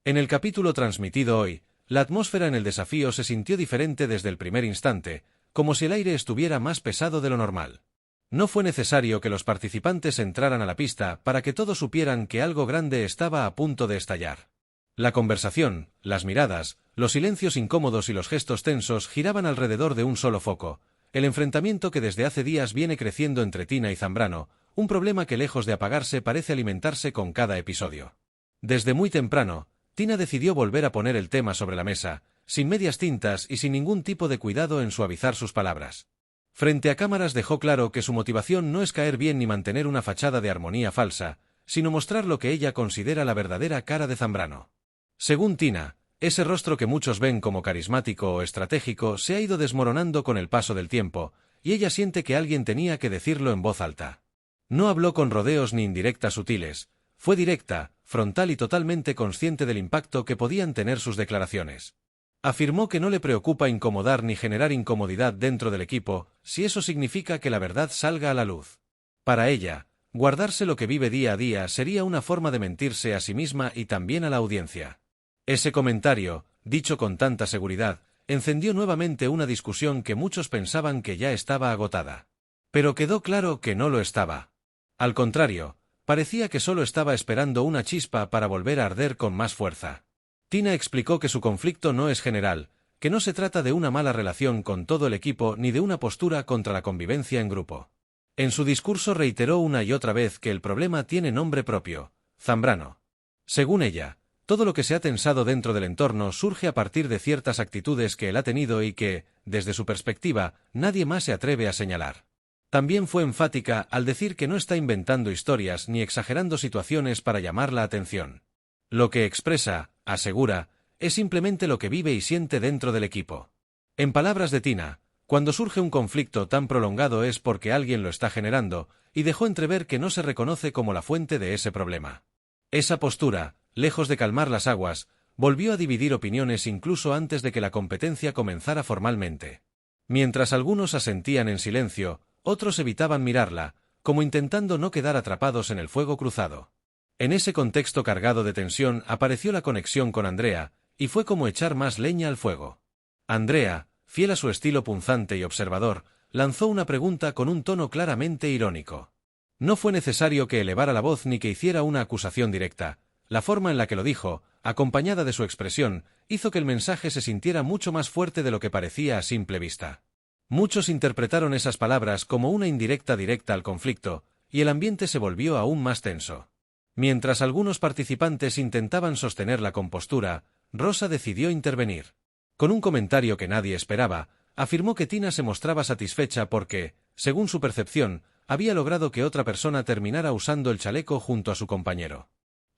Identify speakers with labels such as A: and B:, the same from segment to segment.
A: En el capítulo transmitido hoy, la atmósfera en el desafío se sintió diferente desde el primer instante, como si el aire estuviera más pesado de lo normal. No fue necesario que los participantes entraran a la pista para que todos supieran que algo grande estaba a punto de estallar. La conversación, las miradas, los silencios incómodos y los gestos tensos giraban alrededor de un solo foco, el enfrentamiento que desde hace días viene creciendo entre Tina y Zambrano, un problema que lejos de apagarse parece alimentarse con cada episodio. Desde muy temprano, Tina decidió volver a poner el tema sobre la mesa, sin medias tintas y sin ningún tipo de cuidado en suavizar sus palabras. Frente a cámaras dejó claro que su motivación no es caer bien ni mantener una fachada de armonía falsa, sino mostrar lo que ella considera la verdadera cara de Zambrano. Según Tina, ese rostro que muchos ven como carismático o estratégico se ha ido desmoronando con el paso del tiempo, y ella siente que alguien tenía que decirlo en voz alta. No habló con rodeos ni indirectas sutiles, fue directa, frontal y totalmente consciente del impacto que podían tener sus declaraciones. Afirmó que no le preocupa incomodar ni generar incomodidad dentro del equipo, si eso significa que la verdad salga a la luz. Para ella, guardarse lo que vive día a día sería una forma de mentirse a sí misma y también a la audiencia. Ese comentario, dicho con tanta seguridad, encendió nuevamente una discusión que muchos pensaban que ya estaba agotada. Pero quedó claro que no lo estaba. Al contrario, parecía que solo estaba esperando una chispa para volver a arder con más fuerza. Tina explicó que su conflicto no es general, que no se trata de una mala relación con todo el equipo ni de una postura contra la convivencia en grupo. En su discurso reiteró una y otra vez que el problema tiene nombre propio: Zambrano. Según ella, todo lo que se ha tensado dentro del entorno surge a partir de ciertas actitudes que él ha tenido y que, desde su perspectiva, nadie más se atreve a señalar. También fue enfática al decir que no está inventando historias ni exagerando situaciones para llamar la atención. Lo que expresa, asegura, es simplemente lo que vive y siente dentro del equipo. En palabras de Tina, cuando surge un conflicto tan prolongado es porque alguien lo está generando, y dejó entrever que no se reconoce como la fuente de ese problema. Esa postura, lejos de calmar las aguas, volvió a dividir opiniones incluso antes de que la competencia comenzara formalmente. Mientras algunos asentían en silencio, otros evitaban mirarla, como intentando no quedar atrapados en el fuego cruzado. En ese contexto cargado de tensión apareció la conexión con Andrea, y fue como echar más leña al fuego. Andrea, fiel a su estilo punzante y observador, lanzó una pregunta con un tono claramente irónico. No fue necesario que elevara la voz ni que hiciera una acusación directa. La forma en la que lo dijo, acompañada de su expresión, hizo que el mensaje se sintiera mucho más fuerte de lo que parecía a simple vista. Muchos interpretaron esas palabras como una indirecta directa al conflicto, y el ambiente se volvió aún más tenso. Mientras algunos participantes intentaban sostener la compostura, Rosa decidió intervenir. Con un comentario que nadie esperaba, afirmó que Tina se mostraba satisfecha porque, según su percepción, había logrado que otra persona terminara usando el chaleco junto a su compañero.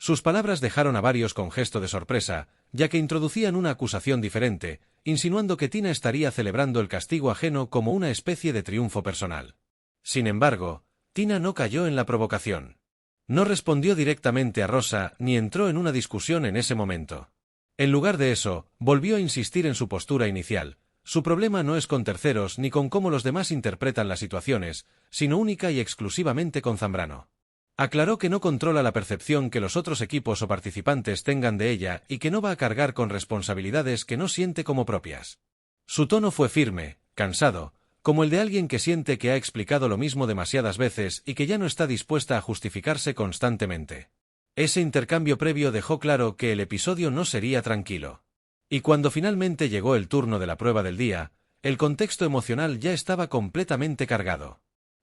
A: Sus palabras dejaron a varios con gesto de sorpresa, ya que introducían una acusación diferente, insinuando que Tina estaría celebrando el castigo ajeno como una especie de triunfo personal. Sin embargo, Tina no cayó en la provocación. No respondió directamente a Rosa ni entró en una discusión en ese momento. En lugar de eso, volvió a insistir en su postura inicial. Su problema no es con terceros ni con cómo los demás interpretan las situaciones, sino única y exclusivamente con Zambrano. Aclaró que no controla la percepción que los otros equipos o participantes tengan de ella y que no va a cargar con responsabilidades que no siente como propias. Su tono fue firme, cansado, como el de alguien que siente que ha explicado lo mismo demasiadas veces y que ya no está dispuesta a justificarse constantemente. Ese intercambio previo dejó claro que el episodio no sería tranquilo. Y cuando finalmente llegó el turno de la prueba del día, el contexto emocional ya estaba completamente cargado.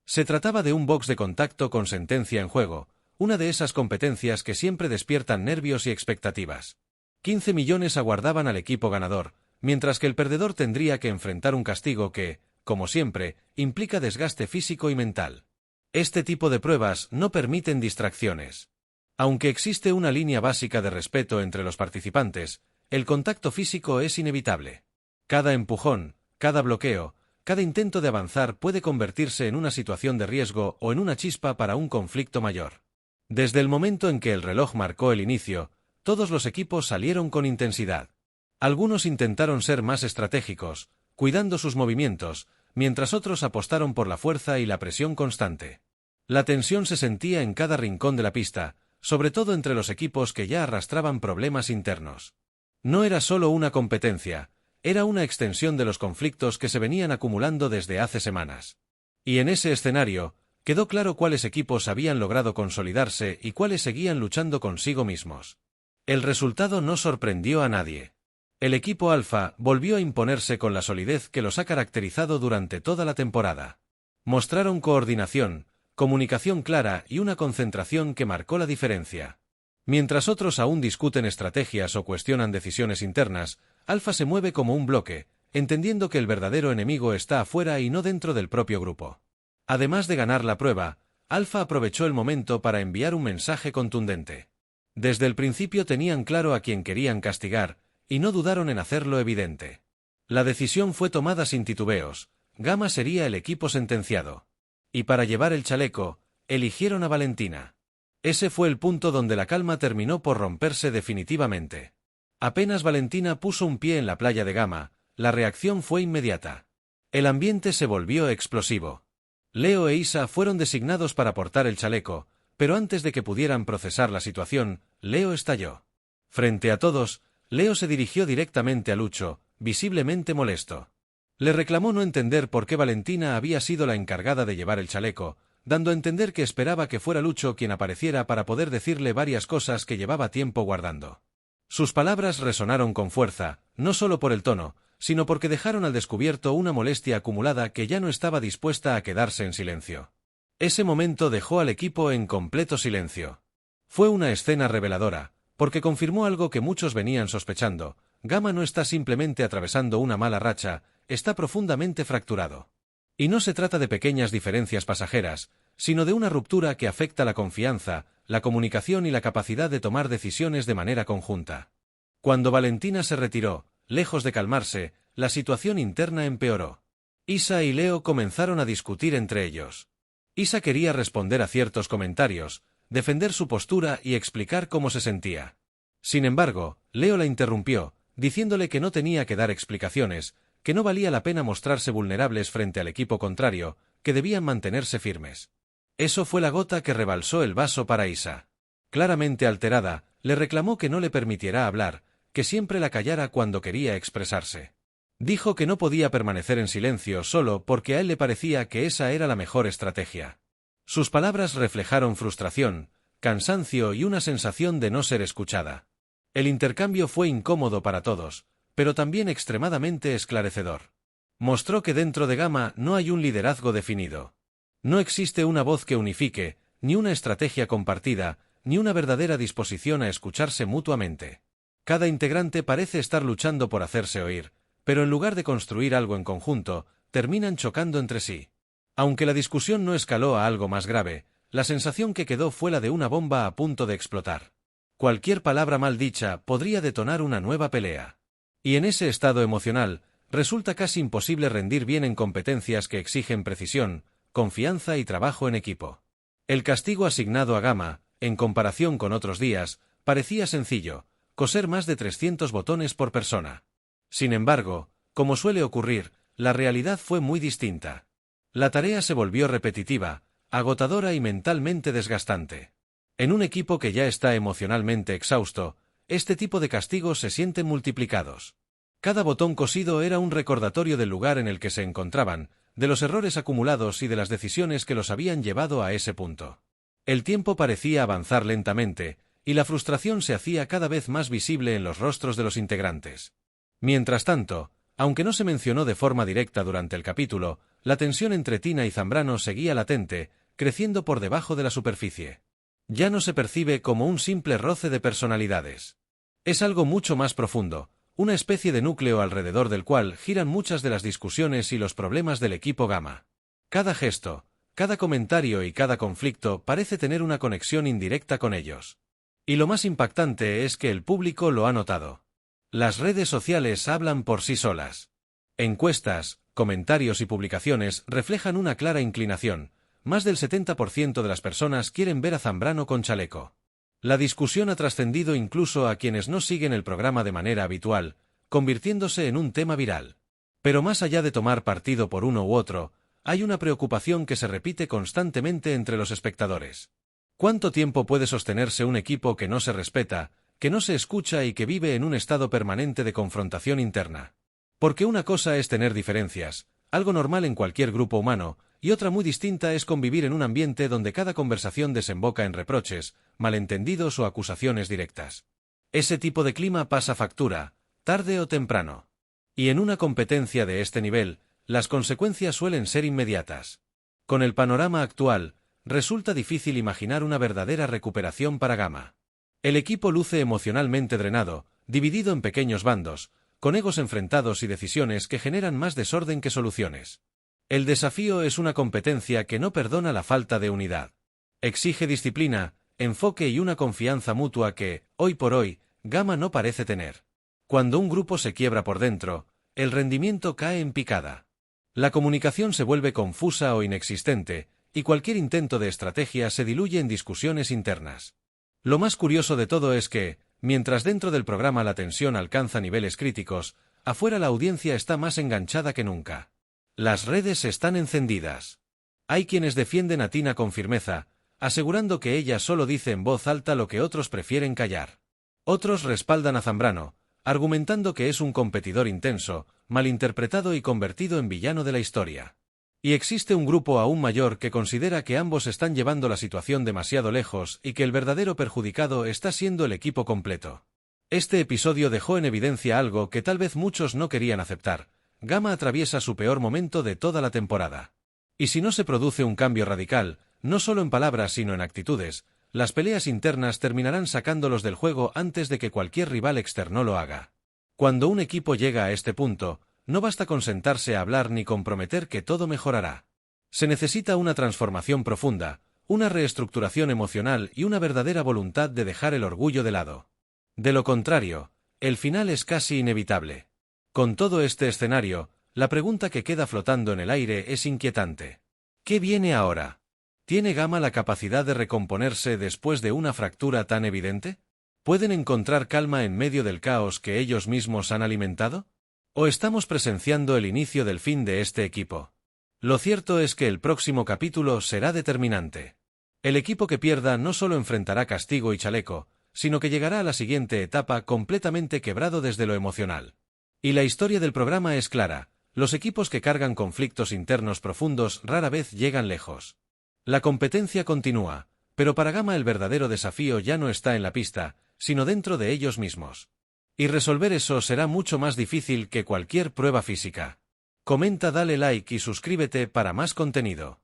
A: Se trataba de un box de contacto con sentencia en juego, una de esas competencias que siempre despiertan nervios y expectativas. 15 millones aguardaban al equipo ganador, mientras que el perdedor tendría que enfrentar un castigo que, como siempre, implica desgaste físico y mental. Este tipo de pruebas no permiten distracciones. Aunque existe una línea básica de respeto entre los participantes, el contacto físico es inevitable. Cada empujón, cada bloqueo, cada intento de avanzar puede convertirse en una situación de riesgo o en una chispa para un conflicto mayor. Desde el momento en que el reloj marcó el inicio, todos los equipos salieron con intensidad. Algunos intentaron ser más estratégicos, cuidando sus movimientos, mientras otros apostaron por la fuerza y la presión constante. La tensión se sentía en cada rincón de la pista, sobre todo entre los equipos que ya arrastraban problemas internos. No era solo una competencia, era una extensión de los conflictos que se venían acumulando desde hace semanas. Y en ese escenario, quedó claro cuáles equipos habían logrado consolidarse y cuáles seguían luchando consigo mismos. El resultado no sorprendió a nadie. El equipo Alfa volvió a imponerse con la solidez que los ha caracterizado durante toda la temporada. Mostraron coordinación, comunicación clara y una concentración que marcó la diferencia. Mientras otros aún discuten estrategias o cuestionan decisiones internas, Alfa se mueve como un bloque, entendiendo que el verdadero enemigo está afuera y no dentro del propio grupo. Además de ganar la prueba, Alfa aprovechó el momento para enviar un mensaje contundente. Desde el principio tenían claro a quién querían castigar, y no dudaron en hacerlo evidente. La decisión fue tomada sin titubeos, Gamma sería el equipo sentenciado. Y para llevar el chaleco, eligieron a Valentina. Ese fue el punto donde la calma terminó por romperse definitivamente. Apenas Valentina puso un pie en la playa de Gamma, la reacción fue inmediata. El ambiente se volvió explosivo. Leo e Isa fueron designados para portar el chaleco, pero antes de que pudieran procesar la situación, Leo estalló. Frente a todos, Leo se dirigió directamente a Lucho, visiblemente molesto. Le reclamó no entender por qué Valentina había sido la encargada de llevar el chaleco, dando a entender que esperaba que fuera Lucho quien apareciera para poder decirle varias cosas que llevaba tiempo guardando. Sus palabras resonaron con fuerza, no solo por el tono, sino porque dejaron al descubierto una molestia acumulada que ya no estaba dispuesta a quedarse en silencio. Ese momento dejó al equipo en completo silencio. Fue una escena reveladora, porque confirmó algo que muchos venían sospechando: Gamma no está simplemente atravesando una mala racha, está profundamente fracturado. Y no se trata de pequeñas diferencias pasajeras, sino de una ruptura que afecta la confianza, la comunicación y la capacidad de tomar decisiones de manera conjunta. Cuando Valentina se retiró, lejos de calmarse, la situación interna empeoró. Isa y Leo comenzaron a discutir entre ellos. Isa quería responder a ciertos comentarios, defender su postura y explicar cómo se sentía. Sin embargo, Leo la interrumpió, diciéndole que no tenía que dar explicaciones, que no valía la pena mostrarse vulnerables frente al equipo contrario, que debían mantenerse firmes. Eso fue la gota que rebalsó el vaso para Isa. Claramente alterada, le reclamó que no le permitiera hablar, que siempre la callara cuando quería expresarse. Dijo que no podía permanecer en silencio solo porque a él le parecía que esa era la mejor estrategia. Sus palabras reflejaron frustración, cansancio y una sensación de no ser escuchada. El intercambio fue incómodo para todos, pero también extremadamente esclarecedor. Mostró que dentro de Gamma no hay un liderazgo definido. No existe una voz que unifique, ni una estrategia compartida, ni una verdadera disposición a escucharse mutuamente. Cada integrante parece estar luchando por hacerse oír, pero en lugar de construir algo en conjunto, terminan chocando entre sí. Aunque la discusión no escaló a algo más grave, la sensación que quedó fue la de una bomba a punto de explotar. Cualquier palabra mal dicha podría detonar una nueva pelea. Y en ese estado emocional, resulta casi imposible rendir bien en competencias que exigen precisión, confianza y trabajo en equipo. El castigo asignado a Gamma, en comparación con otros días, parecía sencillo: coser más de 300 botones por persona. Sin embargo, como suele ocurrir, la realidad fue muy distinta. La tarea se volvió repetitiva, agotadora y mentalmente desgastante. En un equipo que ya está emocionalmente exhausto, este tipo de castigos se sienten multiplicados. Cada botón cosido era un recordatorio del lugar en el que se encontraban, de los errores acumulados y de las decisiones que los habían llevado a ese punto. El tiempo parecía avanzar lentamente, y la frustración se hacía cada vez más visible en los rostros de los integrantes. Mientras tanto, aunque no se mencionó de forma directa durante el capítulo, la tensión entre Tina y Zambrano seguía latente, creciendo por debajo de la superficie. Ya no se percibe como un simple roce de personalidades. Es algo mucho más profundo, una especie de núcleo alrededor del cual giran muchas de las discusiones y los problemas del equipo Gamma. Cada gesto, cada comentario y cada conflicto parece tener una conexión indirecta con ellos. Y lo más impactante es que el público lo ha notado. Las redes sociales hablan por sí solas. Encuestas, comentarios y publicaciones reflejan una clara inclinación. Más del 70% de las personas quieren ver a Zambrano con chaleco. La discusión ha trascendido incluso a quienes no siguen el programa de manera habitual, convirtiéndose en un tema viral. Pero más allá de tomar partido por uno u otro, hay una preocupación que se repite constantemente entre los espectadores. ¿Cuánto tiempo puede sostenerse un equipo que no se respeta, que no se escucha y que vive en un estado permanente de confrontación interna? Porque una cosa es tener diferencias, algo normal en cualquier grupo humano, y otra muy distinta es convivir en un ambiente donde cada conversación desemboca en reproches, malentendidos o acusaciones directas. Ese tipo de clima pasa factura, tarde o temprano. Y en una competencia de este nivel, las consecuencias suelen ser inmediatas. Con el panorama actual, resulta difícil imaginar una verdadera recuperación para Gamma. El equipo luce emocionalmente drenado, dividido en pequeños bandos, con egos enfrentados y decisiones que generan más desorden que soluciones. El desafío es una competencia que no perdona la falta de unidad. Exige disciplina, enfoque y una confianza mutua que, hoy por hoy, Gamma no parece tener. Cuando un grupo se quiebra por dentro, el rendimiento cae en picada. La comunicación se vuelve confusa o inexistente, y cualquier intento de estrategia se diluye en discusiones internas. Lo más curioso de todo es que, mientras dentro del programa la tensión alcanza niveles críticos, afuera la audiencia está más enganchada que nunca. Las redes están encendidas. Hay quienes defienden a Tina con firmeza, asegurando que ella solo dice en voz alta lo que otros prefieren callar. Otros respaldan a Zambrano, argumentando que es un competidor intenso, malinterpretado y convertido en villano de la historia. Y existe un grupo aún mayor que considera que ambos están llevando la situación demasiado lejos y que el verdadero perjudicado está siendo el equipo completo. Este episodio dejó en evidencia algo que tal vez muchos no querían aceptar: Gamma atraviesa su peor momento de toda la temporada. Y si no se produce un cambio radical, no solo en palabras sino en actitudes, las peleas internas terminarán sacándolos del juego antes de que cualquier rival externo lo haga. Cuando un equipo llega a este punto, no basta con sentarse a hablar ni con prometer que todo mejorará. Se necesita una transformación profunda, una reestructuración emocional y una verdadera voluntad de dejar el orgullo de lado. De lo contrario, el final es casi inevitable. Con todo este escenario, la pregunta que queda flotando en el aire es inquietante. ¿Qué viene ahora? ¿Tiene Gamma la capacidad de recomponerse después de una fractura tan evidente? ¿Pueden encontrar calma en medio del caos que ellos mismos han alimentado? ¿O estamos presenciando el inicio del fin de este equipo? Lo cierto es que el próximo capítulo será determinante. El equipo que pierda no solo enfrentará castigo y chaleco, sino que llegará a la siguiente etapa completamente quebrado desde lo emocional. Y la historia del programa es clara: los equipos que cargan conflictos internos profundos rara vez llegan lejos. La competencia continúa, pero para Gamma el verdadero desafío ya no está en la pista, sino dentro de ellos mismos. Y resolver eso será mucho más difícil que cualquier prueba física. Comenta, dale like y suscríbete para más contenido.